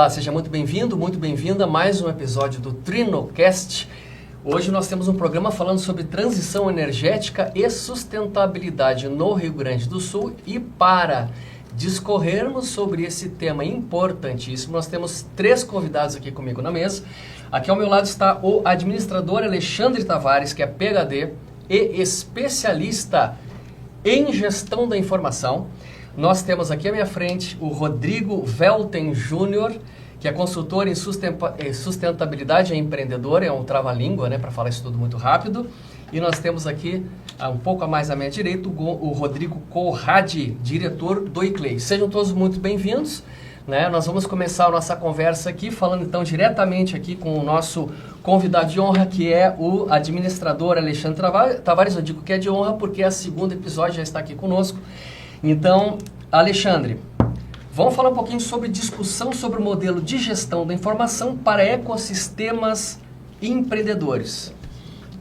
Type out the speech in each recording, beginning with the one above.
Olá, seja muito bem-vindo, muito bem-vinda a mais um episódio do Trinocast. Hoje nós temos um programa falando sobre transição energética e sustentabilidade no Rio Grande do Sul, e para discorrermos sobre esse tema importantíssimo, nós temos três convidados aqui comigo na mesa. Aqui ao meu lado está o administrador Alexandre Tavares, que é PhD e especialista em gestão da informação. Nós temos aqui à minha frente o Rodrigo Velten Júnior, que é consultor em sustentabilidade e empreendedor, é um trava-língua, né, para falar isso tudo muito rápido. E nós temos aqui, um pouco a mais à minha direita, o Rodrigo Conradi, diretor do ICLEI. Sejam todos muito bem-vindos. Né? Nós vamos começar a nossa conversa aqui, falando então diretamente aqui com o nosso convidado de honra, que é o administrador Alexandre Tavares. Eu digo que é de honra porque o segundo episódio já está aqui conosco. Então, Alexandre, vamos falar um pouquinho sobre discussão sobre o modelo de gestão da informação para ecossistemas empreendedores.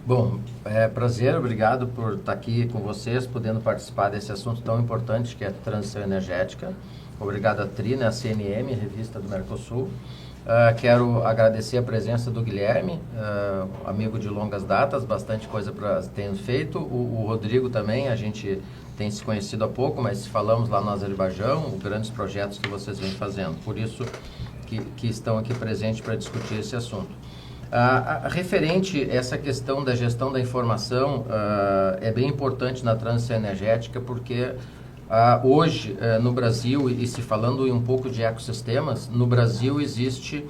Bom, é prazer, obrigado por estar aqui com vocês, podendo participar desse assunto tão importante que é a transição energética. Obrigado à Trina, a CNM, Revista do Mercosul. Quero agradecer a presença do Guilherme, amigo de longas datas, bastante coisa tem feito. O Rodrigo também, a gente tem se conhecido há pouco, mas falamos lá no Azerbaijão, os grandes projetos que vocês vêm fazendo. Por isso que estão aqui presentes para discutir esse assunto. Referente a essa questão da gestão da informação, é bem importante na transição energética, porque hoje, no Brasil, e se falando um pouco de ecossistemas, no Brasil existe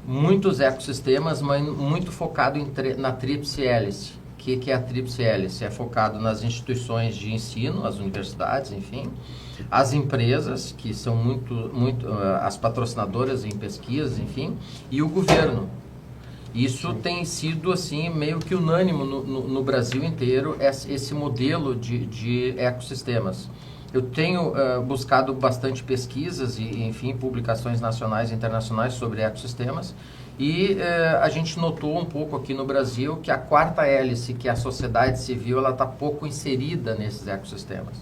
muitos ecossistemas, mas muito focado na tríplice hélice. O que é a tríplice hélice? É focado nas instituições de ensino, as universidades, enfim, as empresas, que são as patrocinadoras em pesquisas, enfim, e o governo. Isso tem sido, assim, meio que unânime no Brasil inteiro, esse modelo de ecossistemas. Eu tenho buscado bastante pesquisas e, enfim, publicações nacionais e internacionais sobre ecossistemas, e a gente notou um pouco aqui no Brasil que a quarta hélice, que é a sociedade civil, ela está pouco inserida nesses ecossistemas.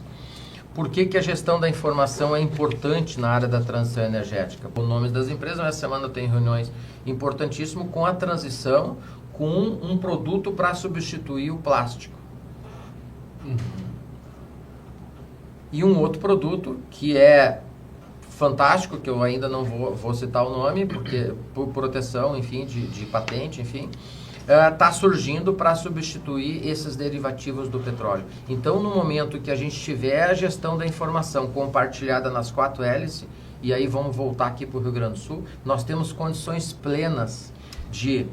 Por que a gestão da informação é importante na área da transição energética? O nome das empresas, essa semana eu tenho reuniões importantíssimas com a transição, com um produto para substituir o plástico. E um outro produto que é fantástico, que eu ainda não vou citar o nome, porque por proteção, enfim, de patente, enfim, está surgindo para substituir esses derivativos do petróleo. Então, no momento que a gente tiver a gestão da informação compartilhada nas 4 hélices, e aí vamos voltar aqui para o Rio Grande do Sul, nós temos condições plenas de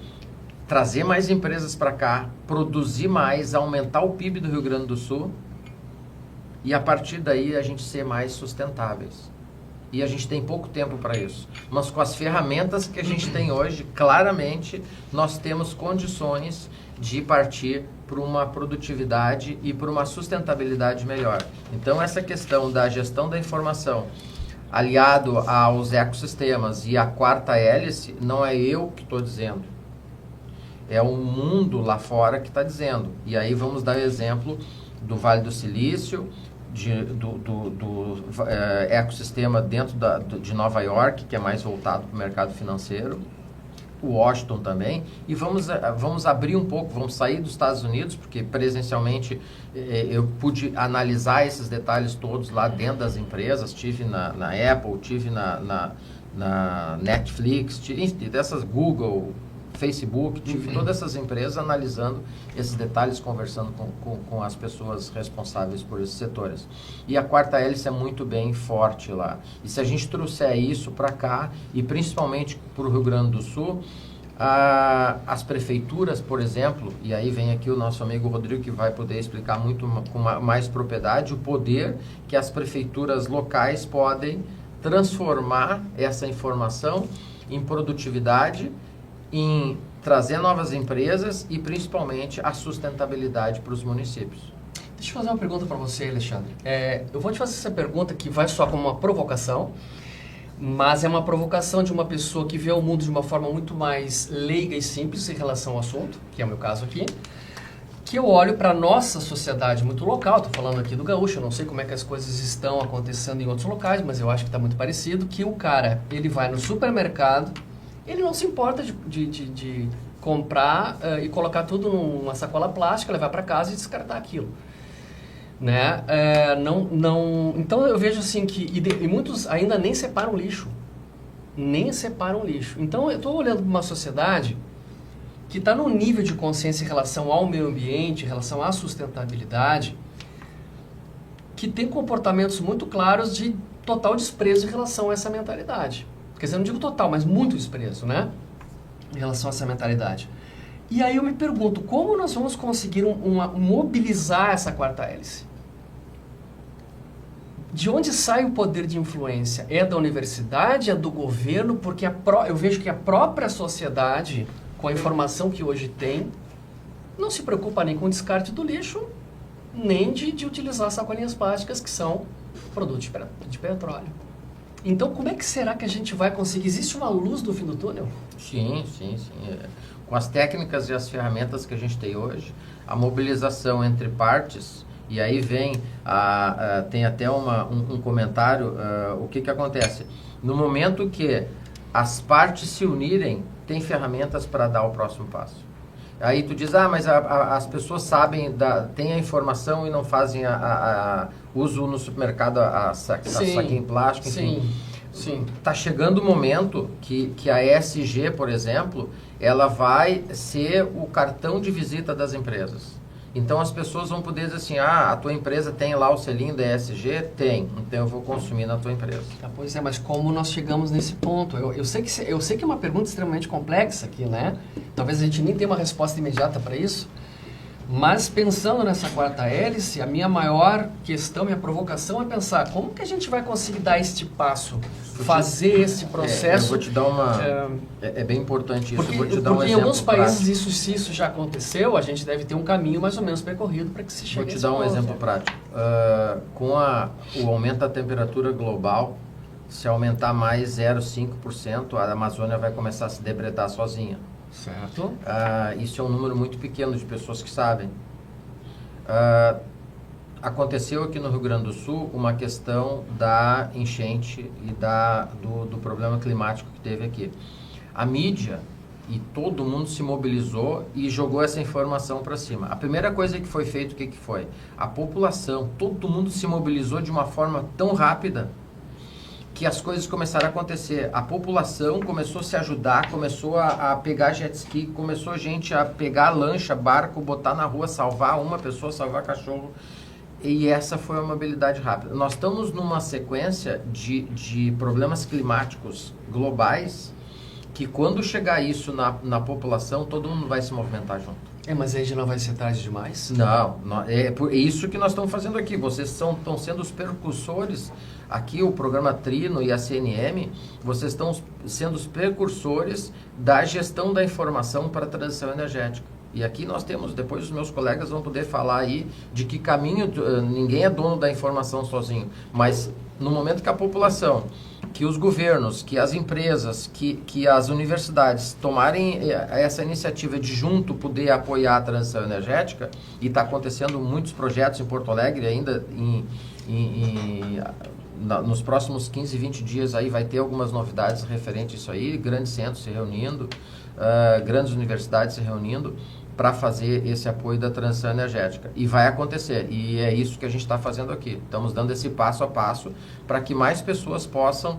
trazer mais empresas para cá, produzir mais, aumentar o PIB do Rio Grande do Sul, e a partir daí a gente ser mais sustentáveis. E a gente tem pouco tempo para isso. Mas com as ferramentas que a gente tem hoje, claramente, nós temos condições de partir para uma produtividade e para uma sustentabilidade melhor. Então, essa questão da gestão da informação, aliado aos ecossistemas e à quarta hélice, não é eu que estou dizendo. É o mundo lá fora que está dizendo. E aí vamos dar o exemplo do Vale do Silício, do ecossistema dentro de Nova York, que é mais voltado para o mercado financeiro, o Washington também, e vamos abrir um pouco, vamos sair dos Estados Unidos, porque presencialmente eu pude analisar esses detalhes todos lá dentro das empresas, tive na Apple, tive na Netflix, tive dessas Google, Facebook, tive todas essas empresas analisando esses detalhes, conversando com as pessoas responsáveis por esses setores. E a quarta hélice é muito bem forte lá. E se a gente trouxer isso para cá, e principalmente para o Rio Grande do Sul, as prefeituras, por exemplo, e aí vem aqui o nosso amigo Rodrigo, que vai poder explicar muito com mais propriedade, o poder que as prefeituras locais podem transformar essa informação em produtividade, em trazer novas empresas e principalmente a sustentabilidade para os municípios. Deixa eu fazer uma pergunta para você, Alexandre. Eu vou te fazer essa pergunta que vai soar como uma provocação, mas é uma provocação de uma pessoa que vê o mundo de uma forma muito mais leiga e simples em relação ao assunto, que é o meu caso aqui. que eu olho para a nossa sociedade muito local, estou falando aqui do gaúcho, eu não sei como é que as coisas estão acontecendo em outros locais, mas eu acho que está muito parecido, que o cara, ele vai no supermercado, ele não se importa de comprar e colocar tudo numa sacola plástica, levar para casa e descartar aquilo. Né? Então eu vejo assim que e muitos ainda nem separam lixo. Então eu estou olhando para uma sociedade que está num nível de consciência em relação ao meio ambiente, em relação à sustentabilidade, que tem comportamentos muito claros de total desprezo em relação a essa mentalidade. Quer dizer, eu não digo total, mas muito desprezo, né? Em relação a essa mentalidade. E aí eu me pergunto, como nós vamos conseguir mobilizar essa quarta hélice? De onde sai o poder de influência? É da universidade, é do governo? Porque eu vejo que a própria sociedade, com a informação que hoje tem, não se preocupa nem com o descarte do lixo, nem de utilizar sacolinhas plásticas, que são produtos de petróleo. Então, como é que será que a gente vai conseguir? Existe uma luz no fim do túnel? Sim. Com as técnicas e as ferramentas que a gente tem hoje, a mobilização entre partes, e aí tem até um comentário, o que acontece? No momento que as partes se unirem, tem ferramentas para dar o próximo passo. Aí tu diz, mas as pessoas sabem, têm a informação e não fazem uso no supermercado a saquinho plástico, enfim. Sim. Tá chegando o momento que a ESG, por exemplo, ela vai ser o cartão de visita das empresas. Então as pessoas vão poder dizer assim, a tua empresa tem lá o selinho da ESG? Tem, então eu vou consumir na tua empresa. Pois é, mas como nós chegamos nesse ponto? Eu sei que é uma pergunta extremamente complexa aqui, né? Talvez a gente nem tenha uma resposta imediata para isso, mas pensando nessa quarta hélice, a minha maior questão, minha provocação é pensar como que a gente vai conseguir dar este passo, fazer esse processo. Eu vou te dar é bem importante isso. Porque, eu vou te dar um em exemplo alguns países, se isso já aconteceu, a gente deve ter um caminho mais ou menos percorrido para que se chegue a esse ponto. Vou te dar um exemplo prático. Com o aumento da temperatura global, se aumentar mais 0,5%, a Amazônia vai começar a se debretar sozinha. Certo. Isso é um número muito pequeno de pessoas que sabem. Aconteceu aqui no Rio Grande do Sul uma questão da enchente e do problema climático que teve aqui. A mídia e todo mundo se mobilizou e jogou essa informação para cima. A primeira coisa que foi feito, o que foi? A população, todo mundo se mobilizou de uma forma tão rápida que as coisas começaram a acontecer. A população começou a se ajudar, começou a pegar jet ski, começou a gente a pegar lancha, barco, botar na rua, salvar uma pessoa, salvar cachorro. E essa foi uma mobilidade rápida. Nós estamos numa sequência de problemas climáticos globais que quando chegar isso na população, todo mundo vai se movimentar junto. Mas aí já não vai ser tarde demais? Não, é isso que nós estamos fazendo aqui. Vocês estão sendo os precursores. Aqui o programa Trino e a CNM, vocês estão sendo os precursores da gestão da informação para a transição energética. E aqui nós temos, depois os meus colegas vão poder falar aí de que caminho, ninguém é dono da informação sozinho, mas no momento que a população, que os governos, que as empresas, que as universidades tomarem essa iniciativa de junto poder apoiar a transição energética, e está acontecendo muitos projetos em Porto Alegre ainda nos próximos 15, 20 dias aí vai ter algumas novidades referentes a isso aí, grandes centros se reunindo, grandes universidades se reunindo para fazer esse apoio da transição energética. E vai acontecer, e é isso que a gente está fazendo aqui. Estamos dando esse passo a passo para que mais pessoas possam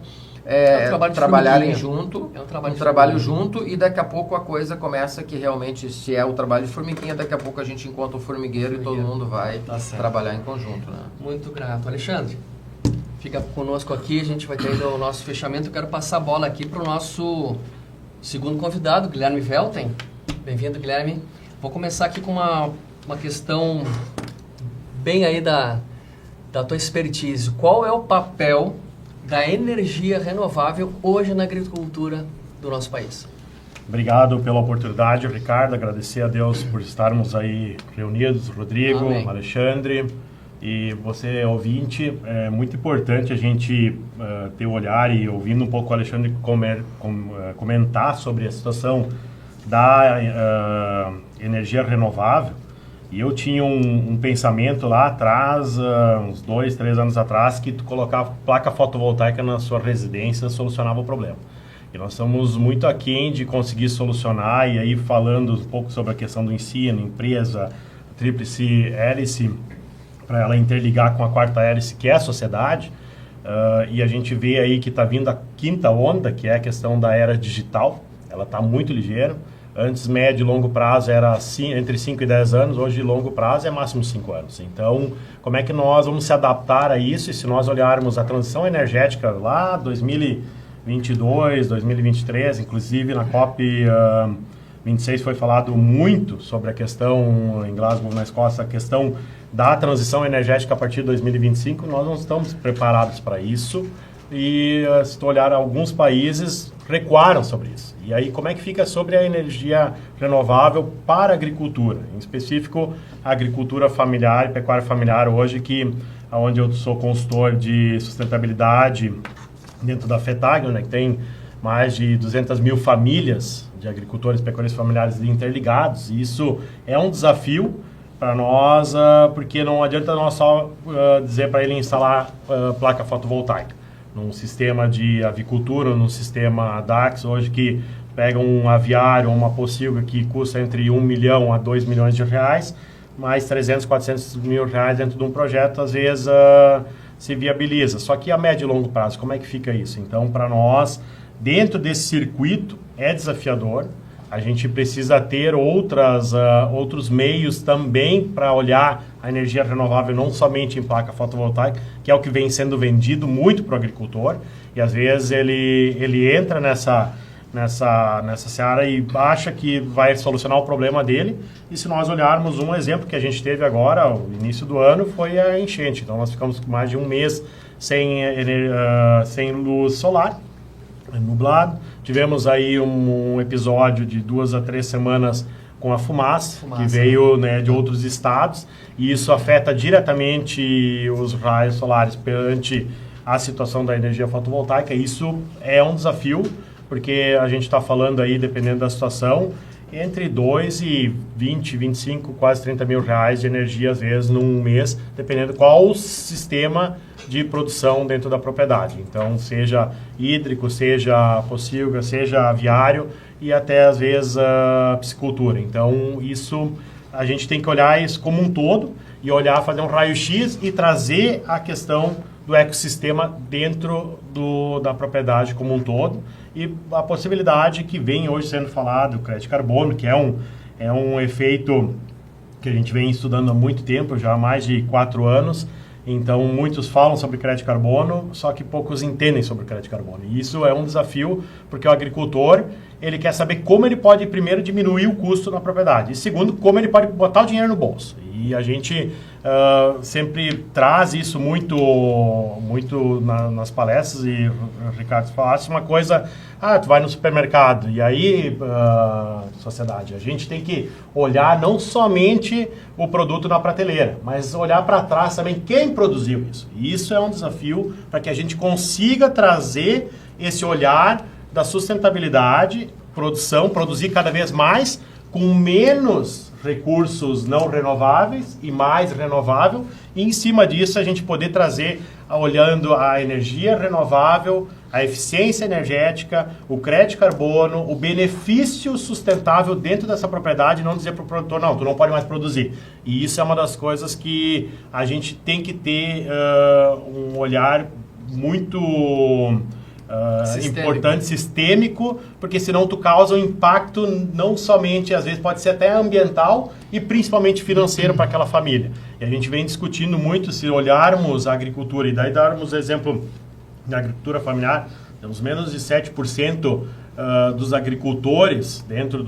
trabalharem junto, um trabalho junto, e daqui a pouco a coisa começa que realmente, se é o trabalho de formiguinha, daqui a pouco a gente encontra o formigueiro e todo mundo vai trabalhar em conjunto. Né? Muito grato. Alexandre, fica conosco aqui, a gente vai ter ainda o nosso fechamento. Eu quero passar a bola aqui para o nosso segundo convidado, Guilherme Velten. Bem-vindo, Guilherme. Vou começar aqui com uma questão bem aí da tua expertise. Qual é o papel da energia renovável hoje na agricultura do nosso país? Obrigado pela oportunidade, Ricardo. Agradecer a Deus por estarmos aí reunidos, Rodrigo, Amém. Alexandre e você, ouvinte. É muito importante a gente ter o olhar e ouvindo um pouco o Alexandre comentar sobre a situação da energia renovável. E eu tinha um pensamento lá atrás, uns 2, 3 anos atrás, que tu colocava placa fotovoltaica na sua residência solucionava o problema. E nós estamos muito aquém de conseguir solucionar, e aí falando um pouco sobre a questão do ensino, empresa, tríplice hélice, para ela interligar com a quarta hélice, que é a sociedade, e a gente vê aí que está vindo a quinta onda, que é a questão da era digital. Ela está muito ligeira. Antes, médio e longo prazo era entre 5 e 10 anos, hoje longo prazo é máximo 5 anos. Então, como é que nós vamos se adaptar a isso? E se nós olharmos a transição energética lá, 2022, 2023, inclusive na COP 26 foi falado muito sobre a questão, em Glasgow, na Escócia, a questão da transição energética a partir de 2025, nós não estamos preparados para isso. E se tu olhar, alguns países recuaram sobre isso. E aí, como é que fica sobre a energia renovável para a agricultura? Em específico, a agricultura familiar e pecuária familiar hoje, onde eu sou consultor de sustentabilidade dentro da FETAG, né, que tem mais de 200 mil famílias de agricultores e pecuaristas familiares interligados. E isso é um desafio para nós, porque não adianta nós só dizer para ele instalar placa fotovoltaica. Num sistema de avicultura, num sistema DAX, hoje que pega um aviário ou uma pocilga que custa entre 1 milhão a 2 milhões de reais, mais 300, 400 mil reais dentro de um projeto, às vezes se viabiliza. Só que a médio e longo prazo, como é que fica isso? Então, para nós, dentro desse circuito, é desafiador. A gente precisa ter outros meios também para olhar a energia renovável, não somente em placa fotovoltaica, que é o que vem sendo vendido muito para o agricultor, e às vezes ele entra nessa seara e acha que vai solucionar o problema dele. E se nós olharmos um exemplo que a gente teve agora, o início do ano, foi a enchente. Então nós ficamos mais de um mês sem luz solar, nublado. Tivemos aí um episódio de 2 a 3 semanas com a fumaça que veio, né, de outros estados, e isso afeta diretamente os raios solares perante a situação da energia fotovoltaica. Isso é um desafio, porque a gente está falando aí, dependendo da situação, entre 2 e 20, 25, quase 30 mil reais de energia, às vezes, num mês, dependendo qual o sistema de produção dentro da propriedade. Então, seja hídrico, seja pocilga, seja aviário e até, às vezes, a piscicultura. Então, isso a gente tem que olhar isso como um todo e olhar, fazer um raio-x e trazer a questão do ecossistema dentro da propriedade como um todo. E a possibilidade que vem hoje sendo falado, o crédito carbono, que é um efeito que a gente vem estudando há muito tempo, já há mais de 4 anos. Então, muitos falam sobre crédito carbono, só que poucos entendem sobre crédito carbono. E isso é um desafio, porque o agricultor, ele quer saber como ele pode, primeiro, diminuir o custo na propriedade. E, segundo, como ele pode botar o dinheiro no bolso. E a gente sempre traz isso muito nas palestras, e o Ricardo falasse uma coisa, tu vai no supermercado, e aí, sociedade, a gente tem que olhar não somente o produto na prateleira, mas olhar para trás também quem produziu isso. E isso é um desafio para que a gente consiga trazer esse olhar da sustentabilidade, produzir cada vez mais, com menos recursos não renováveis e mais renovável, e em cima disso a gente poder trazer, olhando a energia renovável, a eficiência energética, o crédito carbono, o benefício sustentável dentro dessa propriedade, não dizer para o produtor, não, tu não pode mais produzir. E isso é uma das coisas que a gente tem que ter um olhar muito importante, sistêmico, porque senão tu causa um impacto não somente, às vezes pode ser até ambiental e principalmente financeiro para aquela família. E a gente vem discutindo muito, se olharmos a agricultura, e daí darmos exemplo da agricultura familiar, temos menos de 7% dos agricultores dentro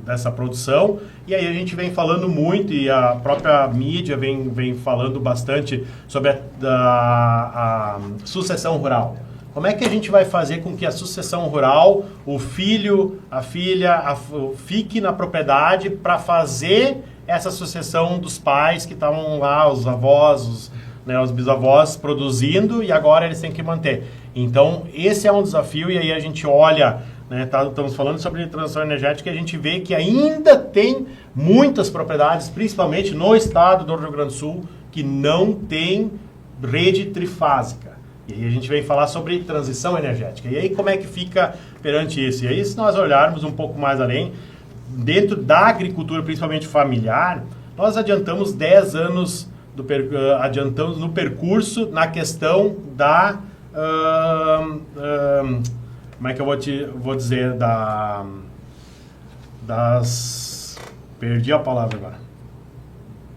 dessa produção, e aí a gente vem falando muito, e a própria mídia vem falando bastante sobre a sucessão rural. Como é que a gente vai fazer com que a sucessão rural, o filho, a filha, fique na propriedade para fazer essa sucessão dos pais que estavam lá, os avós, os bisavós produzindo, e agora eles têm que manter. Então, esse é um desafio, e aí a gente olha né, estamos falando sobre transição energética, e a gente vê que ainda tem muitas propriedades, principalmente no estado do Rio Grande do Sul, que não tem rede trifásica. E aí a gente vem falar sobre transição energética. E aí como é que fica perante isso? E aí, se nós olharmos um pouco mais além, dentro da agricultura, principalmente familiar, nós adiantamos 10 anos, adiantamos no percurso na questão da... como é que eu vou dizer? Perdi a palavra agora.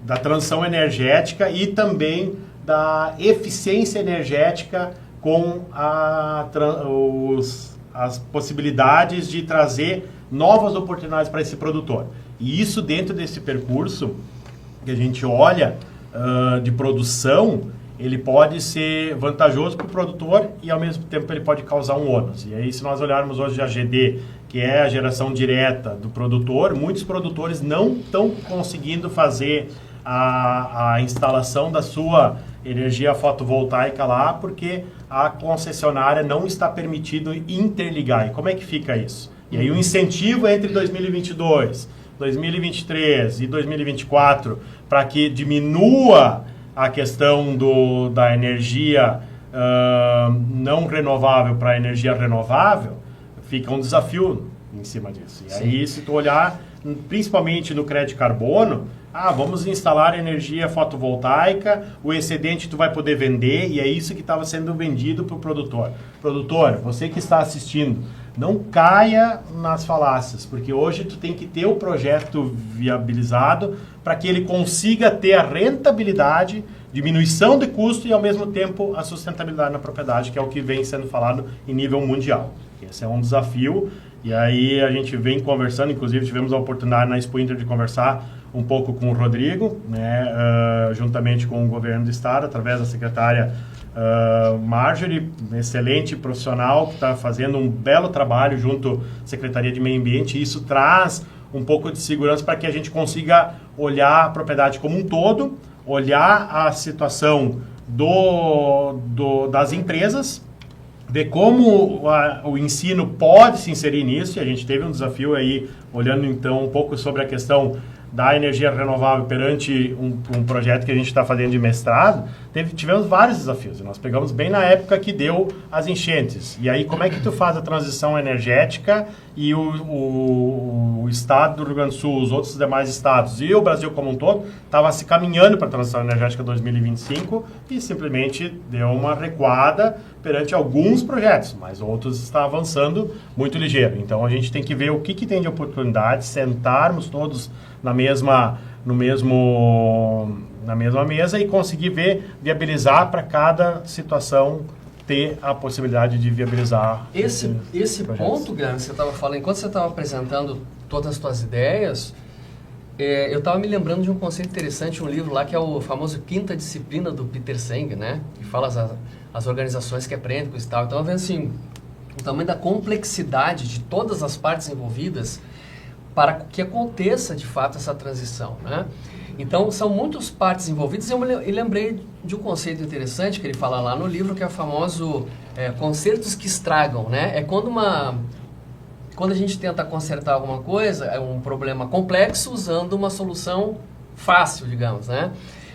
Da transição energética e também da eficiência energética com as possibilidades de trazer novas oportunidades para esse produtor. E isso dentro desse percurso que a gente olha de produção, ele pode ser vantajoso para o produtor e ao mesmo tempo ele pode causar um ônus. E aí se nós olharmos hoje a GD, que é a geração direta do produtor, muitos produtores não estão conseguindo fazer a instalação da sua energia fotovoltaica lá, porque a concessionária não está permitindo interligar. E como é que fica isso? E aí o incentivo entre 2022, 2023 e 2024 para que diminua a questão da energia não renovável para a energia renovável, fica um desafio em cima disso. E aí, se tu olhar, principalmente no crédito carbono, vamos instalar energia fotovoltaica, o excedente tu vai poder vender, e é isso que estava sendo vendido para o produtor. Produtor, você que está assistindo, não caia nas falácias, porque hoje tu tem que ter o projeto viabilizado para que ele consiga ter a rentabilidade, diminuição de custo e ao mesmo tempo a sustentabilidade na propriedade, que é o que vem sendo falado em nível mundial. Esse é um desafio, e aí a gente vem conversando, inclusive tivemos a oportunidade na Expo Inter de conversar um pouco com o Rodrigo, né, juntamente com o governo do estado, através da secretária Marjorie, excelente profissional, que está fazendo um belo trabalho junto à Secretaria de Meio Ambiente, e isso traz um pouco de segurança para que a gente consiga olhar a propriedade como um todo, olhar a situação das empresas, ver como o ensino pode se inserir nisso, e a gente teve um desafio aí, olhando então um pouco sobre a questão da energia renovável perante um projeto que a gente está fazendo de mestrado. Tivemos vários desafios. Nós pegamos bem na época que deu as enchentes. E aí, como é que tu faz a transição energética e o estado do Rio Grande do Sul, os outros demais estados e o Brasil como um todo, estava se caminhando para a transição energética 2025 e simplesmente deu uma recuada perante alguns projetos, mas outros estão avançando muito ligeiro. Então, a gente tem que ver o que tem de oportunidade, sentarmos todos na mesma mesa e conseguir viabilizar para cada situação, ter a possibilidade de viabilizar esse ponto, Guilherme, você estava falando, enquanto você estava apresentando todas as suas ideias, eu estava me lembrando de um conceito interessante, um livro lá que é o famoso Quinta Disciplina do Peter Senge, né? Que fala as organizações que aprendem com isso e tal. Então, vendo assim, o tamanho da complexidade de todas as partes envolvidas para que aconteça de fato essa transição, né? Então, são muitas partes envolvidas. Eu lembrei de um conceito interessante que ele fala lá no livro, que é o famoso consertos que estragam, né? É quando a gente tenta consertar alguma coisa, é um problema complexo, usando uma solução fácil, digamos, né?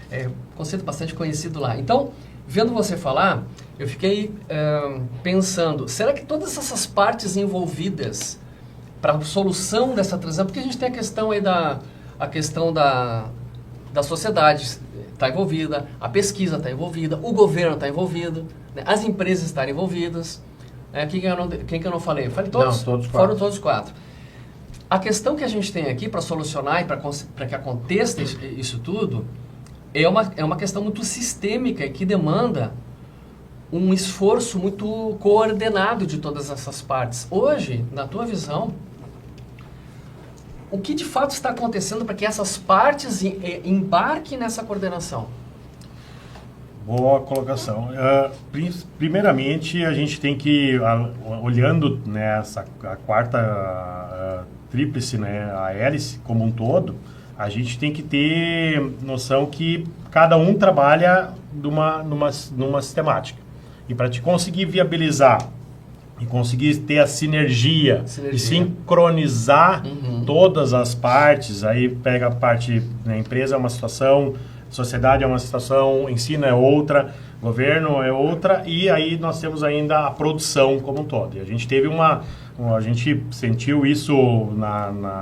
É um conceito bastante conhecido lá. Então, vendo você falar, eu fiquei pensando, será que todas essas partes envolvidas para a solução dessa transição, porque a gente tem a questão aí da sociedade está envolvida, a pesquisa está envolvida, o governo está envolvido, né, as empresas estarem envolvidas. Quem que eu não falei? Eu falei todos? Não, todos quatro. Foram todos quatro. A questão que a gente tem aqui para solucionar e para que aconteça isso tudo é uma questão muito sistêmica e que demanda um esforço muito coordenado de todas essas partes. Hoje, na tua visão, o que de fato está acontecendo para que essas partes embarquem nessa coordenação? Boa colocação. Primeiramente, a gente tem que, olhando nessa a quarta tríplice, né, a hélice como um todo, a gente tem que ter noção que cada um trabalha numa sistemática. E para te conseguir viabilizar e conseguir ter a sinergia. E sincronizar todas as partes. Aí pega a parte da empresa, é uma situação, sociedade é uma situação, ensino é outra, governo é outra, e aí nós temos ainda a produção como um todo. E a gente teve a gente sentiu isso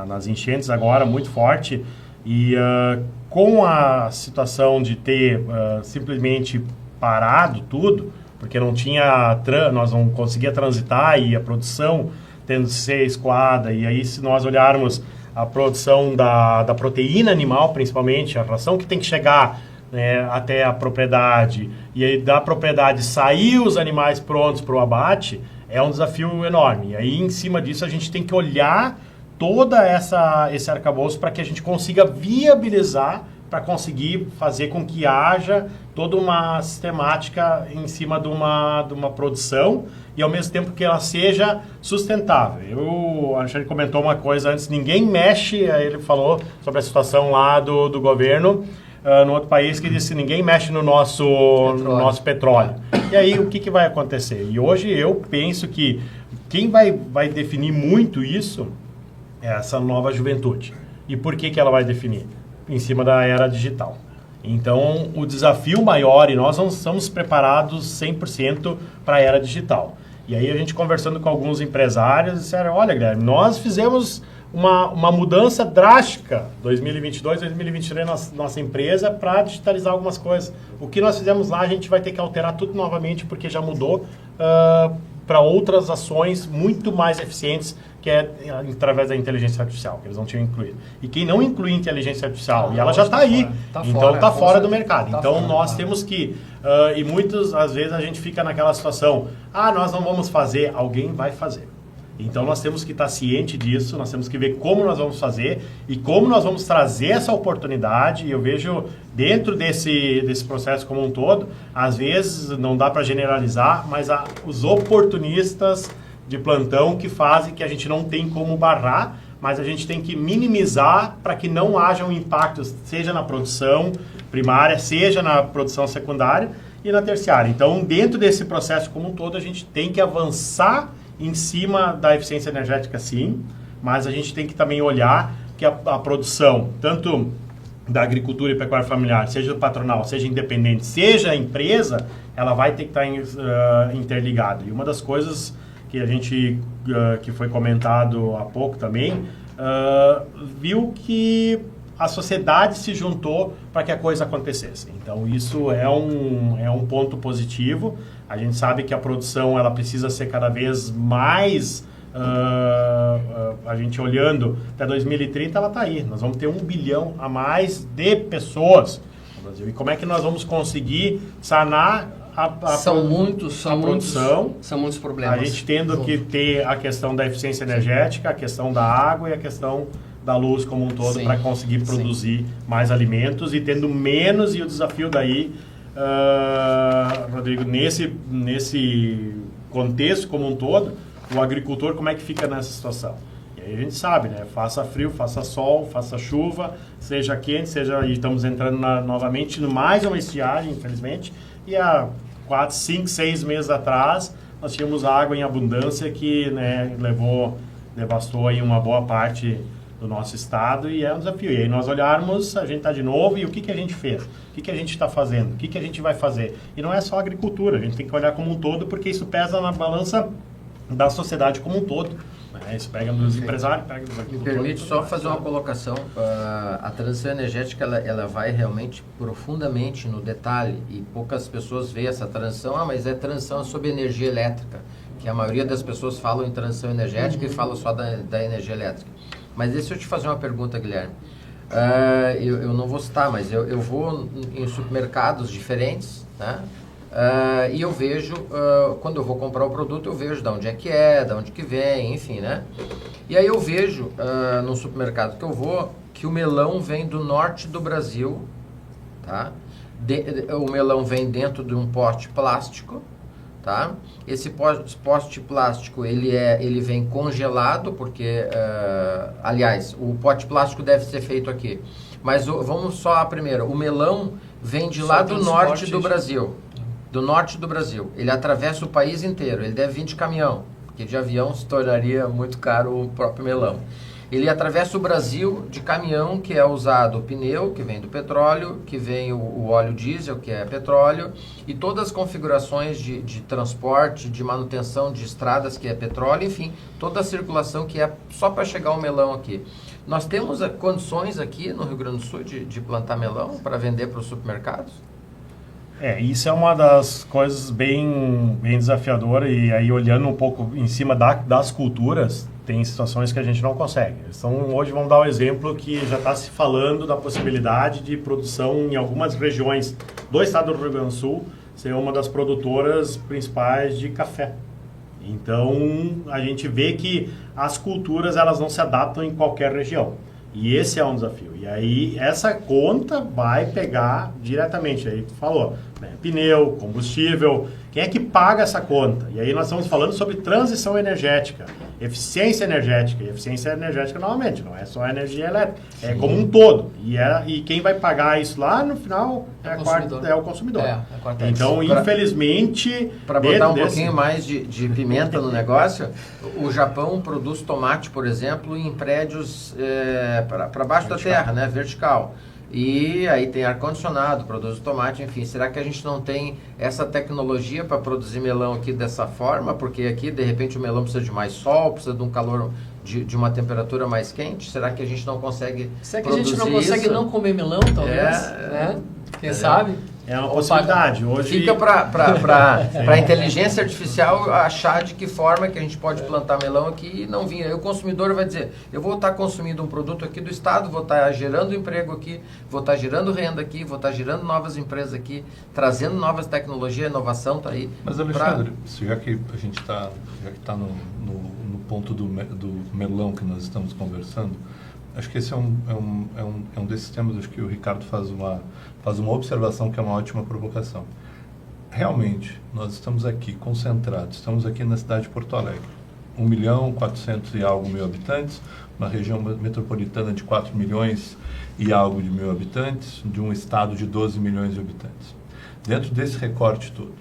nas enchentes agora muito forte, e com a situação de ter simplesmente parado tudo, porque nós não conseguia transitar, e a produção tendo que ser escoada, e aí se nós olharmos a produção da proteína animal, principalmente, a ração que tem que chegar, né, até a propriedade, e aí da propriedade sair os animais prontos para o abate, é um desafio enorme. E aí, em cima disso, a gente tem que olhar toda esse arcabouço para que a gente consiga viabilizar, para conseguir fazer com que haja toda uma sistemática em cima de uma produção, e ao mesmo tempo que ela seja sustentável. O Alexandre comentou uma coisa antes, ninguém mexe, aí ele falou sobre a situação lá do governo, no outro país, que disse, ninguém mexe no nosso petróleo. E aí, o que vai acontecer? E hoje eu penso que quem vai definir muito isso é essa nova juventude. E por que ela vai definir? Em cima da era digital. Então, o desafio maior, e nós não estamos preparados 100% para a era digital. E aí, a gente conversando com alguns empresários, disseram, olha, Guilherme, nós fizemos uma mudança drástica, 2022, 2023, nossa empresa, para digitalizar algumas coisas. O que nós fizemos lá, a gente vai ter que alterar tudo novamente, porque já mudou para outras ações muito mais eficientes, que é através da inteligência artificial, que eles não tinham incluído. E quem não inclui inteligência artificial, e ela já está aí, então está fora do mercado. Então nós temos que, e muitas, às vezes a gente fica naquela situação, nós não vamos fazer, alguém vai fazer. Então nós temos que estar ciente disso, nós temos que ver como nós vamos fazer e como nós vamos trazer essa oportunidade. E eu vejo dentro desse processo como um todo, às vezes não dá para generalizar, mas os oportunistas de plantão que fazem que a gente não tem como barrar, mas a gente tem que minimizar para que não hajam impactos, seja na produção primária, seja na produção secundária e na terciária. Então, dentro desse processo como um todo, a gente tem que avançar em cima da eficiência energética, sim, mas a gente tem que também olhar que a produção, tanto da agricultura e pecuária familiar, seja patronal, seja independente, seja empresa, ela vai ter que estar interligada. E uma das coisas que a gente, que foi comentado há pouco também, viu que a sociedade se juntou para que a coisa acontecesse. Então, isso é um ponto positivo. A gente sabe que a produção ela precisa ser cada vez mais, a gente olhando até 2030, ela está aí. Nós vamos ter 1 bilhão a mais de pessoas no Brasil. E como é que nós vamos conseguir sanar são muitos problemas. A gente tendo que ter a questão da eficiência energética, a questão da água e a questão da luz como um todo, para conseguir produzir mais alimentos e tendo menos, e o desafio daí, Rodrigo, nesse contexto como um todo, o agricultor como é que fica nessa situação? E aí a gente sabe, né? Faça frio, faça sol, faça chuva, seja quente, e estamos entrando novamente em mais uma estiagem, infelizmente, e há 4, 5, 6 meses atrás nós tínhamos água em abundância que, né, devastou aí uma boa parte do nosso estado, e é um desafio. E aí nós olharmos, a gente está de novo, e o que a gente fez? O que a gente está fazendo? O que a gente vai fazer? E não é só a agricultura, a gente tem que olhar como um todo, porque isso pesa na balança da sociedade como um todo. Isso pega dos empresários, pega dos agricultores. Me permite só fazer uma colocação. A transição energética ela vai realmente profundamente no detalhe, e poucas pessoas veem essa transição. Mas é transição sobre energia elétrica, que a maioria das pessoas falam em transição energética e falam só da energia elétrica. Mas deixa eu te fazer uma pergunta, Guilherme. Eu não vou citar, mas eu vou em supermercados diferentes, né? E eu vejo, quando eu vou comprar o produto, eu vejo de onde de onde que vem, enfim, né? E aí eu vejo, no supermercado que eu vou, que o melão vem do norte do Brasil, tá? O melão vem dentro de um pote plástico, tá? Esse pote plástico, ele vem congelado, porque, aliás, o pote plástico deve ser feito aqui. Mas vamos só primeiro, o melão vem de lá do norte do Brasil. Do norte do Brasil. Ele atravessa o país inteiro. Ele deve vir de caminhão, porque de avião se tornaria muito caro o próprio melão. Ele atravessa o Brasil de caminhão, que é usado o pneu, que vem do petróleo, que vem o óleo diesel, que é petróleo, e todas as configurações de transporte, de manutenção de estradas, que é petróleo, enfim, toda a circulação que é só para chegar o melão aqui. Nós temos condições aqui no Rio Grande do Sul de plantar melão para vender para os supermercados? Isso é uma das coisas bem desafiadoras, e aí olhando um pouco em cima das culturas, tem situações que a gente não consegue. Então, hoje vamos dar um exemplo que já está se falando da possibilidade de produção em algumas regiões do estado do Rio Grande do Sul ser uma das produtoras principais de café. Então, a gente vê que as culturas elas não se adaptam em qualquer região. E esse é um desafio. E aí, essa conta vai pegar diretamente. Aí tu falou, né? Pneu, combustível, quem é que paga essa conta? E aí nós estamos falando sobre transição energética, eficiência energética. E eficiência energética, novamente, não é só a energia elétrica, é como um todo. E quem vai pagar isso lá, no final, é o consumidor. Então, infelizmente... Para botar pouquinho mais de pimenta no negócio, o Japão produz tomate, por exemplo, em prédios para baixo da terra, né? Vertical. E aí tem ar-condicionado, produz tomate, enfim. Será que a gente não tem essa tecnologia para produzir melão aqui dessa forma? Porque aqui, de repente, o melão precisa de mais sol, precisa de um calor, de uma temperatura mais quente. Será que a gente não consegue Será que a gente não consegue não comer melão, talvez? Né? Quem sabe? É uma possibilidade. Hoje... Fica para a inteligência artificial achar de que forma que a gente pode plantar melão aqui e não vir. Aí o consumidor vai dizer, eu vou estar consumindo um produto aqui do Estado, vou estar gerando emprego aqui, vou estar gerando renda aqui, vou estar gerando novas empresas aqui, trazendo novas tecnologias, inovação está aí. Mas, Alexandre, já que a gente está no ponto do melão que nós estamos conversando, acho que esse é um desses temas. Acho que o Ricardo faz uma observação que é uma ótima provocação. Realmente, nós estamos aqui concentrados, estamos aqui na cidade de Porto Alegre. 1.400.000 e algo mil habitantes, uma região metropolitana de 4 milhões e algo de mil habitantes, de um estado de 12 milhões de habitantes. Dentro desse recorte todo,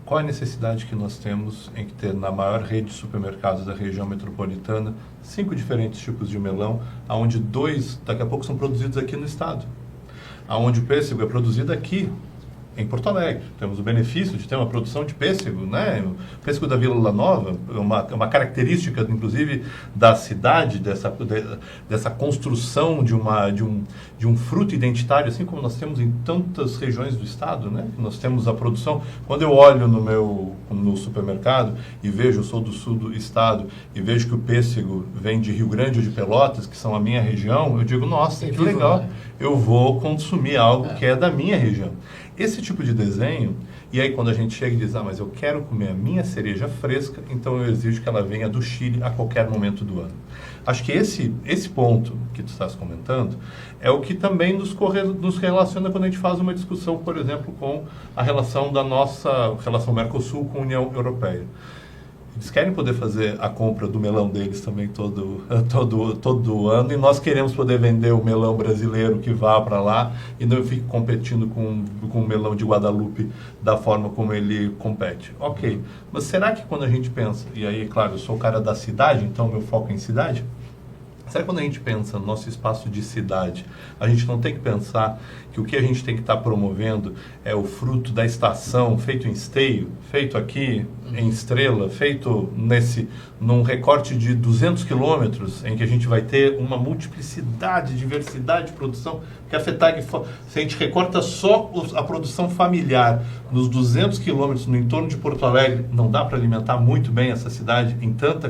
qual a necessidade que nós temos em ter na maior rede de supermercados da região metropolitana 5 diferentes tipos de melão, onde 2 daqui a pouco são produzidos aqui no estado, onde o pêssego é produzido aqui em Porto Alegre. Temos o benefício de ter uma produção de pêssego, né? O pêssego da Vila Nova é uma característica, inclusive, da cidade, dessa construção de um fruto identitário, assim como nós temos em tantas regiões do estado, né? Nós temos a produção. Quando eu olho no supermercado e vejo, eu sou do sul do estado, e vejo que o pêssego vem de Rio Grande ou de Pelotas, que são a minha região, eu digo, nossa, que legal, eu vou consumir algo que é da minha região. Esse tipo de desenho, e aí quando a gente chega e diz, mas eu quero comer a minha cereja fresca, então eu exijo que ela venha do Chile a qualquer momento do ano. Acho que esse ponto que tu estás comentando é o que também nos relaciona quando a gente faz uma discussão, por exemplo, com a relação da nossa relação Mercosul com a União Europeia. Eles querem poder fazer a compra do melão deles também todo ano, e nós queremos poder vender o melão brasileiro que vá para lá e não fique competindo com o melão de Guadalupe da forma como ele compete. Ok, mas será que quando a gente pensa, e aí, claro, eu sou o cara da cidade, então meu foco é em cidade, será que quando a gente pensa no nosso espaço de cidade, a gente não tem que pensar que o que a gente tem que estar promovendo é o fruto da estação, feito em esteio, feito aqui em Estrela, feito num recorte de 200 quilômetros, em que a gente vai ter uma multiplicidade, diversidade de produção, que a FETAG, se a gente recorta só a produção familiar nos 200 quilômetros no entorno de Porto Alegre, não dá para alimentar muito bem essa cidade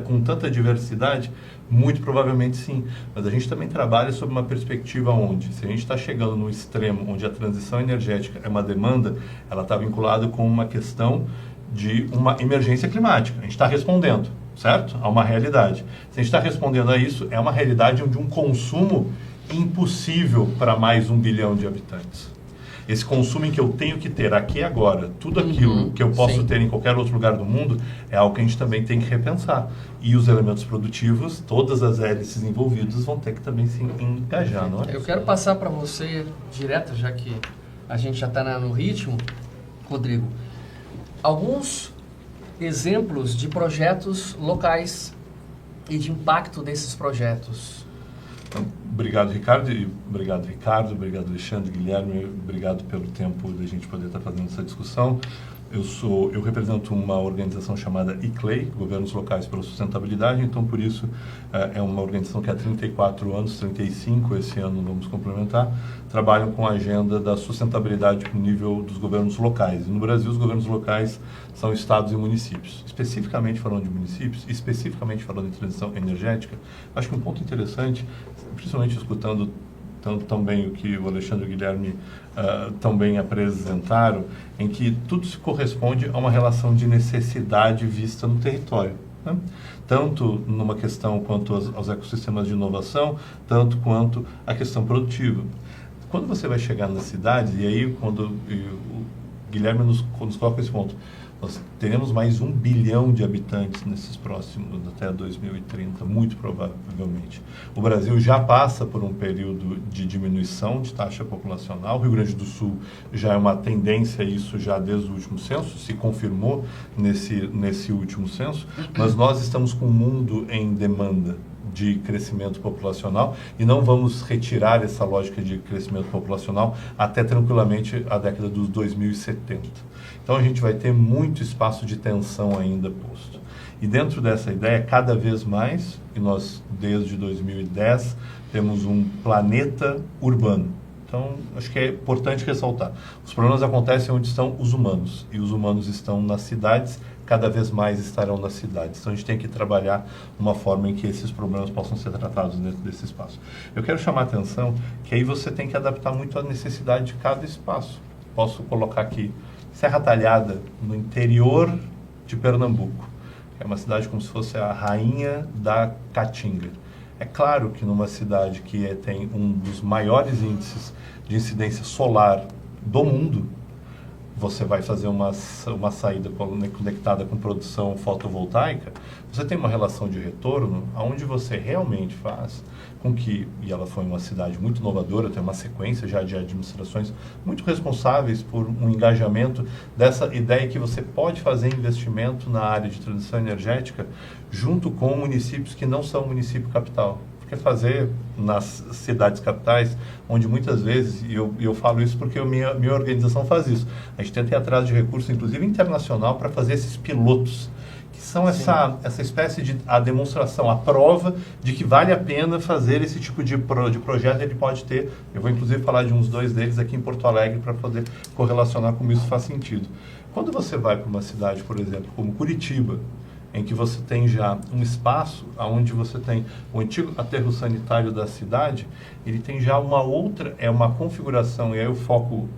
com tanta diversidade? Muito provavelmente sim, mas a gente também trabalha sob uma perspectiva onde, se a gente está chegando no extremo onde a transição energética é uma demanda, ela está vinculada com uma questão de uma emergência climática. A gente está respondendo, certo? A uma realidade. Se a gente está respondendo a isso, é uma realidade de um consumo impossível para mais 1 bilhão de habitantes. Esse consumo em que eu tenho que ter aqui e agora, tudo aquilo que eu posso ter em qualquer outro lugar do mundo, é algo que a gente também tem que repensar. E os elementos produtivos, todas as hélices envolvidas vão ter que também se engajar, não é? Eu quero passar para você direto, já que a gente já está no ritmo, Rodrigo. Alguns exemplos de projetos locais e de impacto desses projetos. Então, obrigado, Ricardo, obrigado, Alexandre, Guilherme, obrigado pelo tempo da gente poder estar fazendo essa discussão. Eu represento uma organização chamada ICLEI, Governos Locais pela Sustentabilidade, então por isso é uma organização que há 34 anos, 35 esse ano vamos complementar, trabalham com a agenda da sustentabilidade no nível dos governos locais. E no Brasil, os governos locais são estados e municípios. Especificamente falando de municípios, especificamente falando de transição energética, acho que um ponto interessante, principalmente escutando também o que o Alexandre e o Guilherme também apresentaram, em que tudo se corresponde a uma relação de necessidade vista no território, né? Tanto numa questão quanto aos ecossistemas de inovação, tanto quanto a questão produtiva. Quando você vai chegar nas cidades, e aí quando o Guilherme nos coloca esse ponto, nós teremos mais 1 bilhão de habitantes nesses próximos, até 2030, muito provavelmente. O Brasil já passa por um período de diminuição de taxa populacional. O Rio Grande do Sul já é uma tendência, isso já desde o último censo, se confirmou nesse último censo, mas nós estamos com um mundo em demanda de crescimento populacional e não vamos retirar essa lógica de crescimento populacional até tranquilamente a década dos 2070. Então a gente vai ter muito espaço de tensão ainda posto. E dentro dessa ideia, cada vez mais, e nós desde 2010 temos um planeta urbano. Então, acho que é importante ressaltar. Os problemas acontecem onde estão os humanos, e os humanos estão nas cidades, cada vez mais estarão nas cidades. Então, a gente tem que trabalhar uma forma em que esses problemas possam ser tratados dentro desse espaço. Eu quero chamar a atenção que aí você tem que adaptar muito à necessidade de cada espaço. Posso colocar aqui Serra Talhada, no interior de Pernambuco. É uma cidade como se fosse a rainha da Caatinga. É claro que numa cidade que tem um dos maiores índices de incidência solar do mundo, você vai fazer uma saída conectada com produção fotovoltaica, você tem uma relação de retorno onde você realmente faz com que, e ela foi uma cidade muito inovadora, tem uma sequência já de administrações muito responsáveis por um engajamento dessa ideia que você pode fazer investimento na área de transição energética junto com municípios que não são município capital. Quer fazer nas cidades capitais, onde muitas vezes, e eu falo isso porque a minha organização faz isso, a gente tenta ir atrás de recursos, inclusive internacional, para fazer esses pilotos, que são essa espécie de a demonstração, a prova de que vale a pena fazer esse tipo de projeto. Ele pode ter, eu vou inclusive falar de uns 2 deles aqui em Porto Alegre, para poder correlacionar como isso faz sentido. Quando você vai para uma cidade, por exemplo, como Curitiba, em que você tem já um espaço onde você tem o antigo aterro sanitário da cidade, ele tem já uma outra, uma configuração, e aí eu foco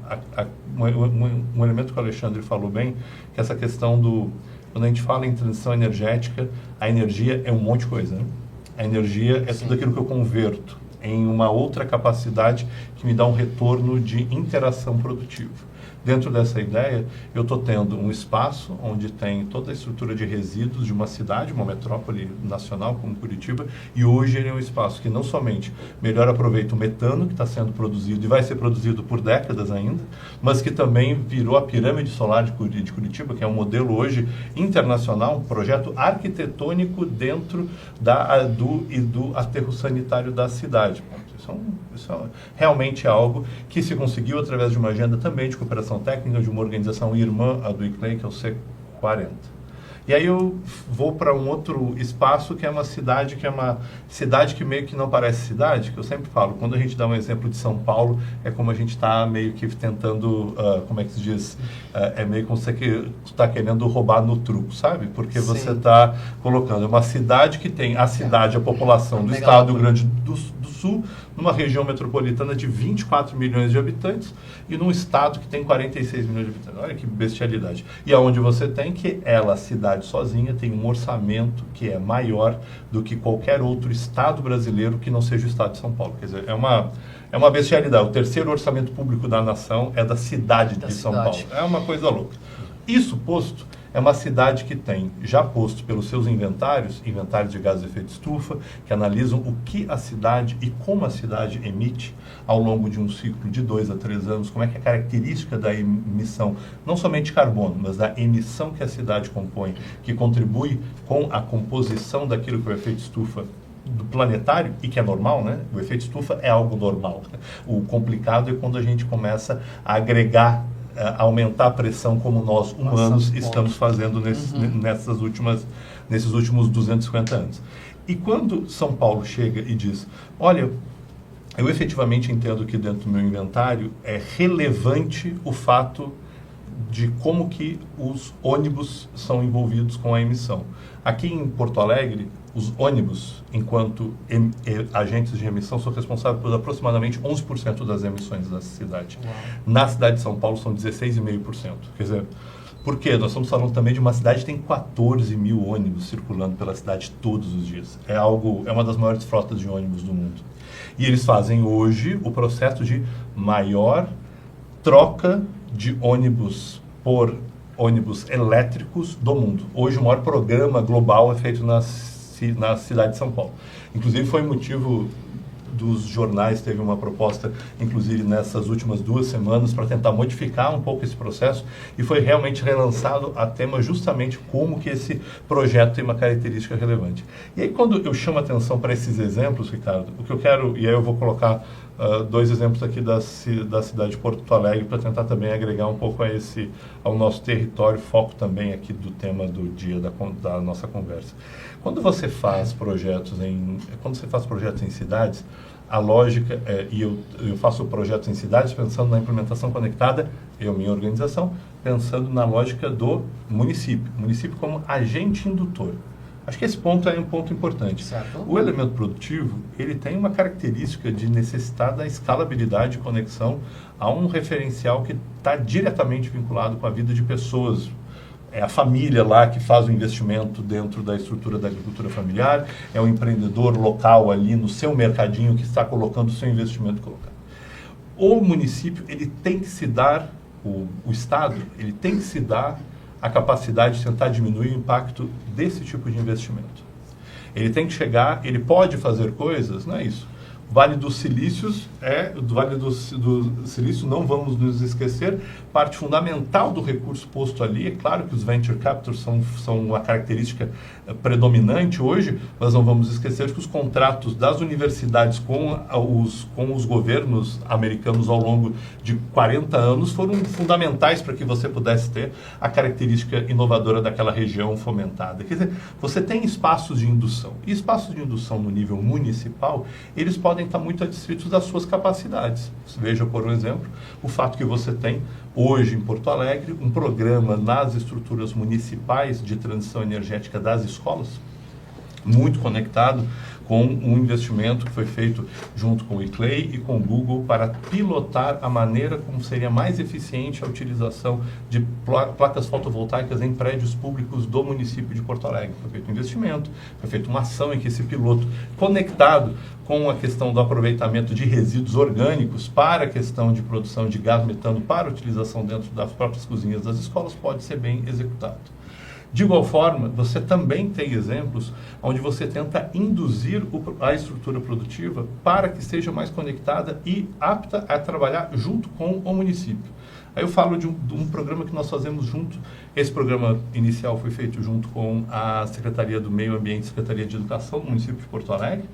um elemento que o Alexandre falou bem, que é essa questão quando a gente fala em transição energética, a energia é um monte de coisa, né? A energia é tudo aquilo que eu converto em uma outra capacidade que me dá um retorno de interação produtiva. Dentro dessa ideia, eu estou tendo um espaço onde tem toda a estrutura de resíduos de uma cidade, uma metrópole nacional como Curitiba, e hoje ele é um espaço que não somente melhor aproveita o metano que está sendo produzido e vai ser produzido por décadas ainda, mas que também virou a pirâmide solar de Curitiba, que é um modelo hoje internacional, um projeto arquitetônico dentro do aterro sanitário da cidade. Isso realmente é algo que se conseguiu através de uma agenda também de cooperação técnica de uma organização irmã a do ICLEI, que é o C40. E aí eu vou para um outro espaço que é uma cidade que meio que não parece cidade, que eu sempre falo, quando a gente dá um exemplo de São Paulo, é como a gente está meio que tentando, como é que se diz, é meio como você está querendo roubar no truco, sabe? Porque você está colocando uma cidade que tem a população do estado do Rio Grande do Sul, numa região metropolitana de 24 milhões de habitantes e num estado que tem 46 milhões de habitantes. Olha que bestialidade. E aonde você tem que a cidade sozinha tem um orçamento que é maior do que qualquer outro estado brasileiro que não seja o estado de São Paulo. Quer dizer, é uma bestialidade. O terceiro orçamento público da nação é da cidade de São Paulo. É uma coisa louca. Isso posto, é uma cidade que tem, já posto pelos seus inventários de gases de efeito estufa, que analisam o que a cidade e como a cidade emite ao longo de um ciclo de 2 a 3 anos, como é que é a característica da emissão, não somente de carbono, mas da emissão que a cidade compõe, que contribui com a composição daquilo que é o efeito estufa do planetário, e que é normal, né? O efeito estufa é algo normal. O complicado é quando a gente começa a agregar, a aumentar a pressão, como nós humanos estamos fazendo nesses últimos 250 anos. E quando São Paulo chega e diz, olha, eu efetivamente entendo que dentro do meu inventário é relevante o fato de como que os ônibus são envolvidos com a emissão. Aqui em Porto Alegre, os ônibus, enquanto agentes de emissão, são responsáveis por aproximadamente 11% das emissões da cidade. Uau. Na cidade de São Paulo são 16,5%. Quer dizer, por quê? Nós estamos falando também de uma cidade que tem 14 mil ônibus circulando pela cidade todos os dias. É uma das maiores frotas de ônibus do mundo. E eles fazem hoje o processo de maior troca de ônibus por ônibus elétricos do mundo. Hoje o maior programa global é feito na cidade de São Paulo. Inclusive foi motivo dos jornais, teve uma proposta, inclusive nessas últimas 2 semanas, para tentar modificar um pouco esse processo, e foi realmente relançado a tema justamente como que esse projeto tem uma característica relevante. E aí quando eu chamo a atenção para esses exemplos, Ricardo, o que eu quero, e aí eu vou colocar 2 exemplos aqui da cidade de Porto Alegre, para tentar também agregar um pouco ao nosso território, foco também aqui do tema do dia da nossa conversa. Quando você faz projetos em cidades, a lógica e eu faço projetos em cidades pensando na implementação conectada, minha organização, pensando na lógica do município como agente indutor. Acho que esse ponto é um ponto importante. Certo. O elemento produtivo, ele tem uma característica de necessitar da escalabilidade e conexão a um referencial que está diretamente vinculado com a vida de pessoas. É a família lá que faz o investimento dentro da estrutura da agricultura familiar, é o empreendedor local ali no seu mercadinho que está colocando o seu investimento colocado. O município, ele tem que se dar, o Estado, ele tem que se dar a capacidade de tentar diminuir o impacto desse tipo de investimento. Ele tem que chegar, ele pode fazer coisas, não é isso. Vale dos Silícios do Vale do Silício, não vamos nos esquecer, parte fundamental do recurso posto ali, é claro que os venture capitals são uma característica predominante hoje, mas não vamos esquecer que os contratos das universidades com os governos americanos ao longo de 40 anos foram fundamentais para que você pudesse ter a característica inovadora daquela região fomentada. Quer dizer, você tem espaços de indução, e espaços de indução no nível municipal, eles podem estar muito adstritos das suas capacidades. Veja, por exemplo, o fato que você tem hoje em Porto Alegre um programa nas estruturas municipais de transição energética das escolas, muito conectado com um investimento que foi feito junto com o ICLEI e com o Google para pilotar a maneira como seria mais eficiente a utilização de placas fotovoltaicas em prédios públicos do município de Porto Alegre. Foi feito um investimento, foi feita uma ação em que esse piloto, conectado com a questão do aproveitamento de resíduos orgânicos para a questão de produção de gás metano para utilização dentro das próprias cozinhas das escolas, pode ser bem executado. De igual forma, você também tem exemplos onde você tenta induzir a estrutura produtiva para que seja mais conectada e apta a trabalhar junto com o município. Aí eu falo de um programa que nós fazemos junto. Esse programa inicial foi feito junto com a Secretaria do Meio Ambiente e Secretaria de Educação do município de Porto Alegre.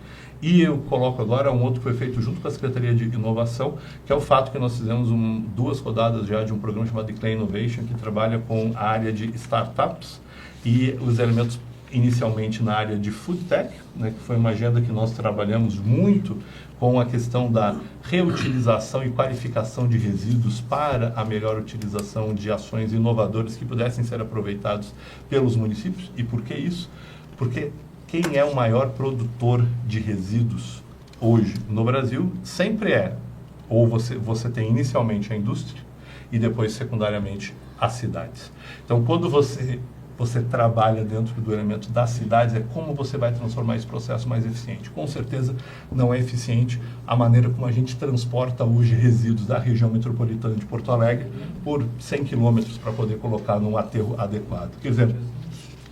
E eu coloco agora um outro que foi feito junto com a Secretaria de Inovação, que é o fato que nós fizemos 2 rodadas já de um programa chamado Clean Innovation, que trabalha com a área de startups e os elementos inicialmente na área de food tech, né, que foi uma agenda que nós trabalhamos muito com a questão da reutilização e qualificação de resíduos para a melhor utilização de ações inovadoras que pudessem ser aproveitados pelos municípios. E por que isso? Porque quem é o maior produtor de resíduos hoje no Brasil sempre ou você tem inicialmente a indústria e depois secundariamente as cidades. Então, quando você você trabalha dentro do elemento das cidades, é como você vai transformar esse processo mais eficiente. Com certeza não é eficiente a maneira como a gente transporta hoje resíduos da região metropolitana de Porto Alegre por 100 quilômetros para poder colocar num aterro adequado. Quer dizer,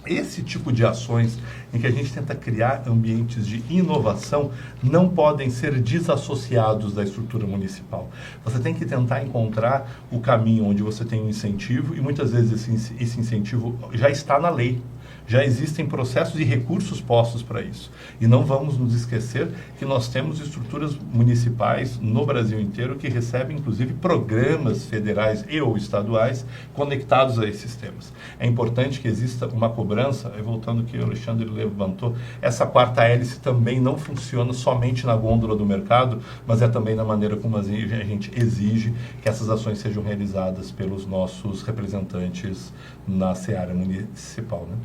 esse tipo de ações em que a gente tenta criar ambientes de inovação não podem ser desassociados da estrutura municipal. Você tem que tentar encontrar o caminho onde você tem um incentivo e muitas vezes esse incentivo já está na lei. Já existem processos e recursos postos para isso. E não vamos nos esquecer que nós temos estruturas municipais no Brasil inteiro que recebem, inclusive, programas federais e ou estaduais conectados a esses temas. É importante que exista uma cobrança, voltando ao que o Alexandre levantou, essa quarta hélice também não funciona somente na gôndola do mercado, mas é também na maneira como a gente exige que essas ações sejam realizadas pelos nossos representantes na seara municipal, né?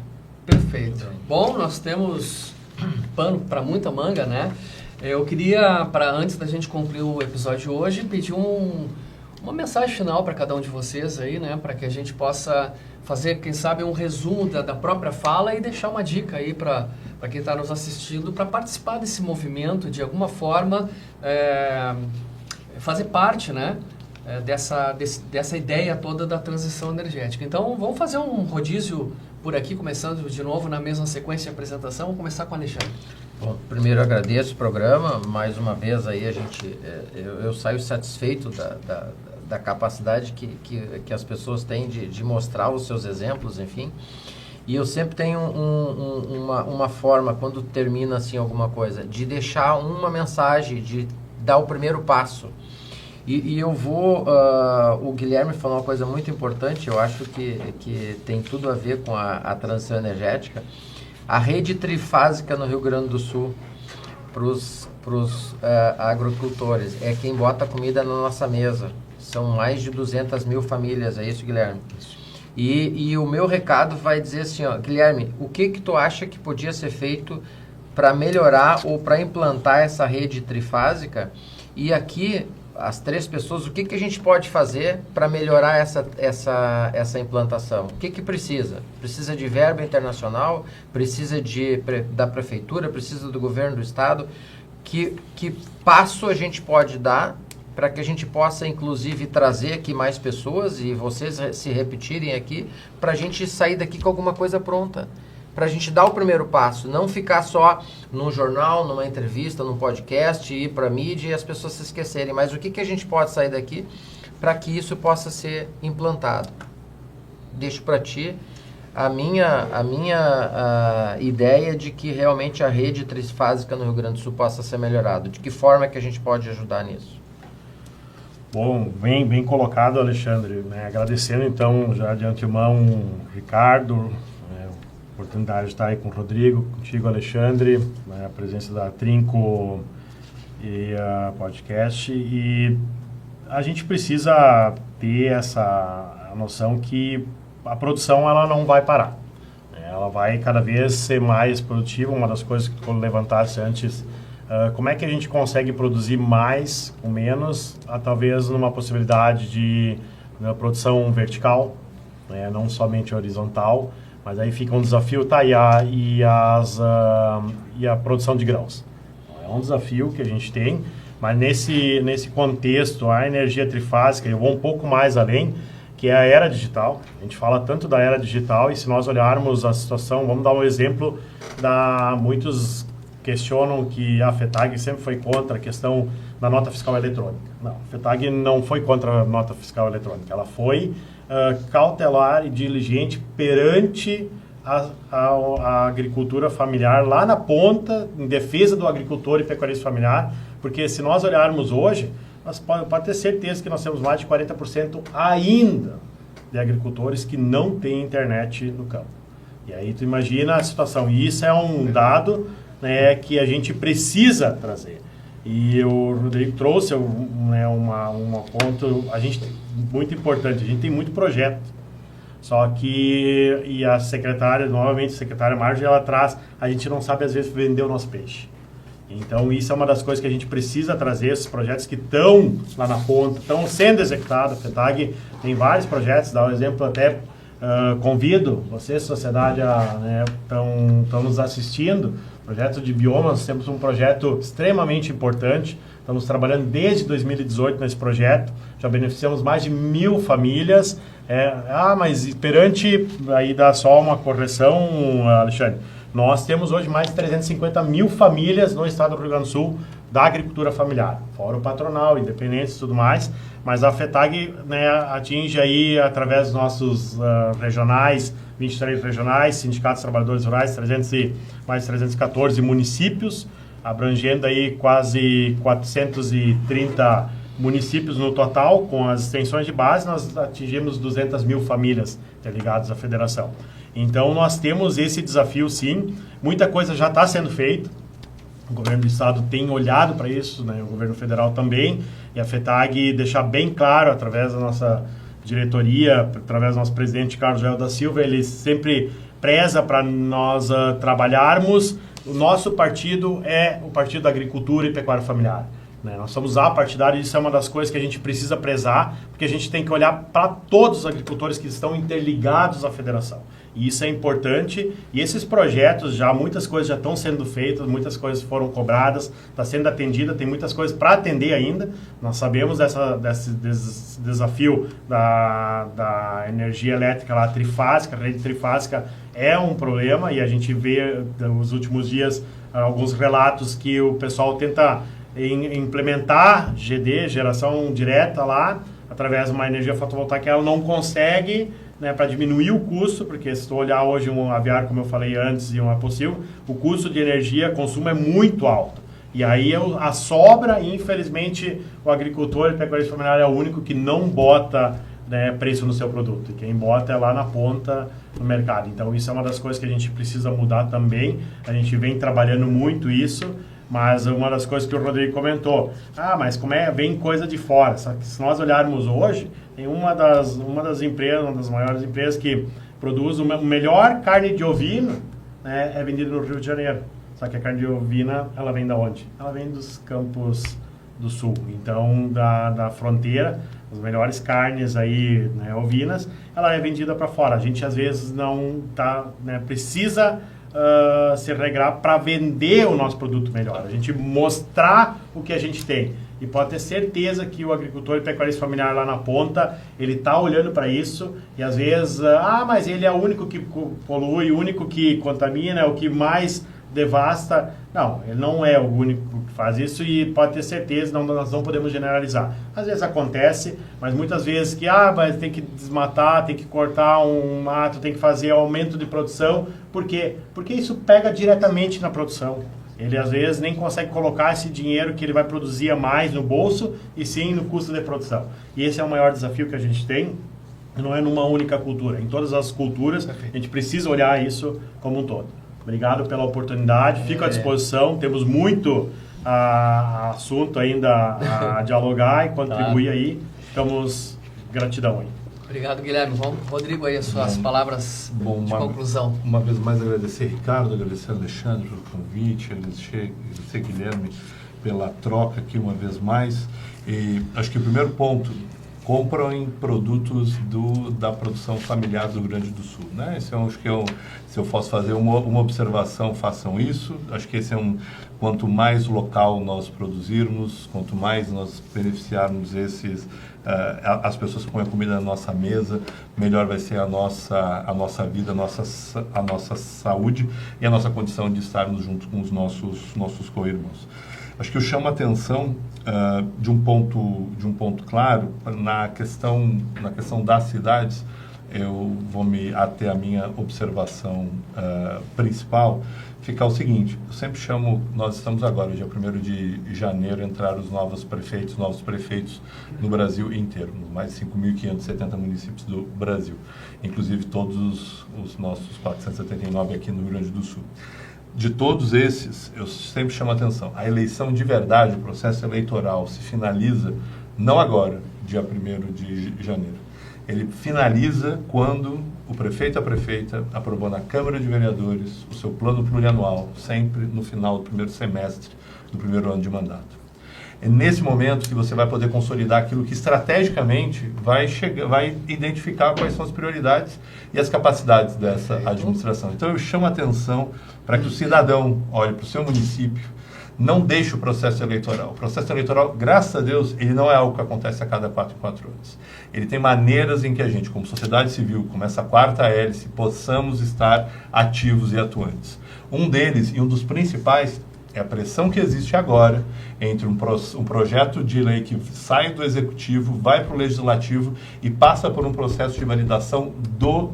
Perfeito. Bom, nós temos pano para muita manga, né? Eu queria, antes da gente concluir o episódio de hoje, pedir uma mensagem final para cada um de vocês aí, né? Para que a gente possa fazer, quem sabe, um resumo da própria fala e deixar uma dica aí para quem está nos assistindo para participar desse movimento, de alguma forma, fazer parte, né? Dessa ideia toda da transição energética. Então, vamos fazer um rodízio por aqui, começando de novo na mesma sequência de apresentação. Vamos começar com o Alexandre. Bom, primeiro agradeço o programa, mais uma vez aí eu saio satisfeito da capacidade que as pessoas têm de mostrar os seus exemplos, enfim. E eu sempre tenho uma forma, quando termina assim alguma coisa, de deixar uma mensagem, de dar o primeiro passo. E eu vou... o Guilherme falou uma coisa muito importante, eu acho que tem tudo a ver com a transição energética. A rede trifásica no Rio Grande do Sul, para os agricultores, é quem bota comida na nossa mesa. São mais de 200 mil famílias, é isso, Guilherme? Isso. E o meu recado vai dizer assim, ó, Guilherme, o que tu acha que podia ser feito para melhorar ou para implantar essa rede trifásica? E aqui... as três pessoas, o que a gente pode fazer para melhorar essa implantação? O que precisa? Precisa de verba internacional? Precisa da prefeitura? Precisa do governo do estado? Que passo a gente pode dar para que a gente possa, inclusive, trazer aqui mais pessoas e vocês se repetirem aqui, para a gente sair daqui com alguma coisa pronta? Para a gente dar o primeiro passo, não ficar só num jornal, numa entrevista, num podcast, ir para a mídia e as pessoas se esquecerem. Mas o que a gente pode sair daqui para que isso possa ser implantado? Deixo para ti a minha ideia de que realmente a rede trifásica no Rio Grande do Sul possa ser melhorada. De que forma que a gente pode ajudar nisso? Bom, bem colocado, Alexandre. Né? Agradecendo, então, já de antemão, Ricardo... oportunidade de estar aí com o Rodrigo, contigo, Alexandre, né, a presença da Trinco e a podcast. E a gente precisa ter essa noção que a produção ela não vai parar. Ela vai cada vez ser mais produtiva. Uma das coisas que tu levantasse antes, como é que a gente consegue produzir mais com menos, talvez numa possibilidade de produção vertical, né, não somente horizontal. Mas aí fica um desafio, tá? E a produção de grãos. É um desafio que a gente tem, mas nesse contexto, a energia trifásica, eu vou um pouco mais além, que é a era digital. A gente fala tanto da era digital e se nós olharmos a situação, vamos dar um exemplo, muitos questionam que a FETAG sempre foi contra a questão da nota fiscal eletrônica. Não, a FETAG não foi contra a nota fiscal eletrônica, ela foi cautelar e diligente perante a agricultura familiar lá na ponta, em defesa do agricultor e pecuarista familiar, porque se nós olharmos hoje, nós pode ter certeza que nós temos mais de 40% ainda de agricultores que não têm internet no campo. E aí tu imagina a situação, e isso é um dado, né, que a gente precisa trazer. E o Rodrigo trouxe um ponto muito importante. A gente tem muito projeto. Só que, e a secretária, novamente a secretária Marjorie, ela traz, a gente não sabe às vezes vender o nosso peixe. Então isso é uma das coisas que a gente precisa trazer, esses projetos que estão lá na ponta, estão sendo executados. A FETAG tem vários projetos, dá um exemplo até convido você, sociedade, estão nos assistindo. Projeto de biomas, temos um projeto extremamente importante. Estamos trabalhando desde 2018 nesse projeto. Já beneficiamos mais de 1.000 famílias. Mas perante, aí dá só uma correção, Alexandre. Nós temos hoje mais de 350.000 famílias no estado do Rio Grande do Sul da agricultura familiar, fora o patronal, independentes e tudo mais, mas a FETAG, né, atinge aí, através dos nossos regionais, 23 regionais, sindicatos de trabalhadores rurais, mais de 314 municípios, abrangendo aí quase 430 municípios no total. Com as extensões de base, nós atingimos 200.000 famílias ligadas à federação. Então, nós temos esse desafio, sim. Muita coisa já está sendo feita. O governo do estado tem olhado para isso, né? O governo federal também. E a FETAG deixar bem claro, através da nossa diretoria, através do nosso presidente Carlos Joel da Silva, ele sempre preza para nós trabalharmos. O nosso partido é o Partido da Agricultura e Pecuária Familiar. Nós somos apartidários, isso é uma das coisas que a gente precisa prezar, porque a gente tem que olhar para todos os agricultores que estão interligados à federação. E isso é importante, e esses projetos, muitas coisas já estão sendo feitas, muitas coisas foram cobradas, está sendo atendida, tem muitas coisas para atender ainda. Nós sabemos desse desafio da energia elétrica lá, trifásica, a rede trifásica é um problema, e a gente vê nos últimos dias alguns relatos que o pessoal tenta implementar GD, geração direta lá, através de uma energia fotovoltaica, ela não consegue, né, para diminuir o custo, porque se tu olhar hoje um aviário, como eu falei antes, e uma possível, o custo de energia, consumo é muito alto. E aí a sobra, infelizmente, o agricultor e pecuarista familiar é o único que não bota, né, preço no seu produto. E quem bota é lá na ponta no mercado. Então isso é uma das coisas que a gente precisa mudar também. A gente vem trabalhando muito isso. Mas uma das coisas que o Rodrigo comentou, mas vem coisa de fora. Só que se nós olharmos hoje, tem uma das empresas, uma das maiores empresas que produz a melhor carne de ovino, né, é vendida no Rio de Janeiro. Só que a carne de ovina, ela vem da onde? Ela vem dos campos do sul. Então, da fronteira, as melhores carnes aí, né, ovinas, ela é vendida para fora. A gente às vezes não precisa se regrar para vender o nosso produto melhor, a gente mostrar o que a gente tem. E pode ter certeza que o agricultor e pecuarista familiar lá na ponta, ele está olhando para isso, e às vezes, mas ele é o único que polui, o único que contamina, é o que mais devasta. Não, ele não é o único que faz isso, e pode ter certeza, nós não podemos generalizar. Às vezes acontece, mas muitas vezes mas tem que desmatar, tem que cortar um mato, tem que fazer aumento de produção. Por quê? Porque isso pega diretamente na produção. Ele às vezes nem consegue colocar esse dinheiro que ele vai produzir a mais no bolso, e sim no custo de produção. E esse é o maior desafio que a gente tem, não é numa única cultura. Em todas as culturas, a gente precisa olhar isso como um todo. Obrigado pela oportunidade, fico à disposição, temos muito assunto ainda a dialogar e contribuir aí, gratidão aí. Obrigado, Guilherme. Vamos, Rodrigo, aí as suas palavras de conclusão. Uma vez mais agradecer Ricardo, agradecer Alexandre pelo convite, agradecer Guilherme pela troca aqui uma vez mais. E acho que o primeiro ponto, compram produtos da produção familiar do Rio Grande do Sul, né? Esse acho que se eu posso fazer uma observação, façam isso. Acho que esse quanto mais local nós produzirmos, quanto mais nós beneficiarmos as pessoas que põem a comida na nossa mesa, melhor vai ser a nossa vida, a nossa saúde e a nossa condição de estarmos juntos com os nossos co-irmãos. Acho que eu chamo a atenção de um ponto claro na questão das cidades. Eu vou me ater à minha observação principal, ficar o seguinte: eu sempre chamo, nós estamos agora, dia 1º de janeiro, entrar os novos prefeitos no Brasil inteiro, nos mais de 5.570 municípios do Brasil, inclusive todos os nossos 479 aqui no Rio Grande do Sul. De todos esses, eu sempre chamo a atenção, a eleição de verdade, o processo eleitoral se finaliza não agora, dia 1º de janeiro. Ele finaliza quando o prefeito e a prefeita aprovou na Câmara de Vereadores o seu plano plurianual, sempre no final do primeiro semestre do primeiro ano de mandato. É nesse momento que você vai poder consolidar aquilo que estrategicamente vai identificar quais são as prioridades e as capacidades dessa administração. Então eu chamo a atenção para que o cidadão olhe para o seu município, não deixe o processo eleitoral. O processo eleitoral, graças a Deus, ele não é algo que acontece a cada 4 em 4 anos. Ele tem maneiras em que a gente, como sociedade civil, como essa quarta hélice, possamos estar ativos e atuantes. Um deles, e um dos principais, é a pressão que existe agora entre um projeto de lei que sai do executivo, vai para o legislativo e passa por um processo de validação do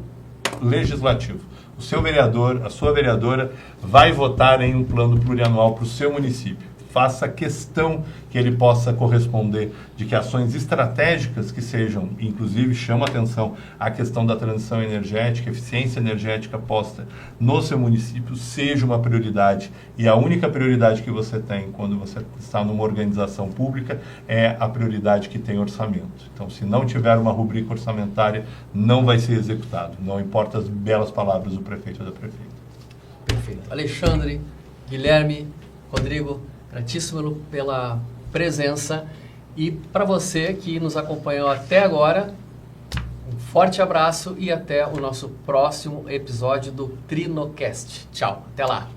legislativo. O seu vereador, a sua vereadora, vai votar em um plano plurianual para o seu município. Faça questão que ele possa corresponder de que ações estratégicas que sejam, inclusive chama atenção a questão da transição energética, eficiência energética posta no seu município, seja uma prioridade. E a única prioridade que você tem quando você está numa organização pública é a prioridade que tem orçamento. Então, se não tiver uma rubrica orçamentária, não vai ser executado. Não importa as belas palavras do prefeito ou da prefeita. Perfeito. Alexandre, Guilherme, Rodrigo, gratíssimo pela presença, e para você que nos acompanhou até agora, um forte abraço e até o nosso próximo episódio do TrinoCast. Tchau, até lá!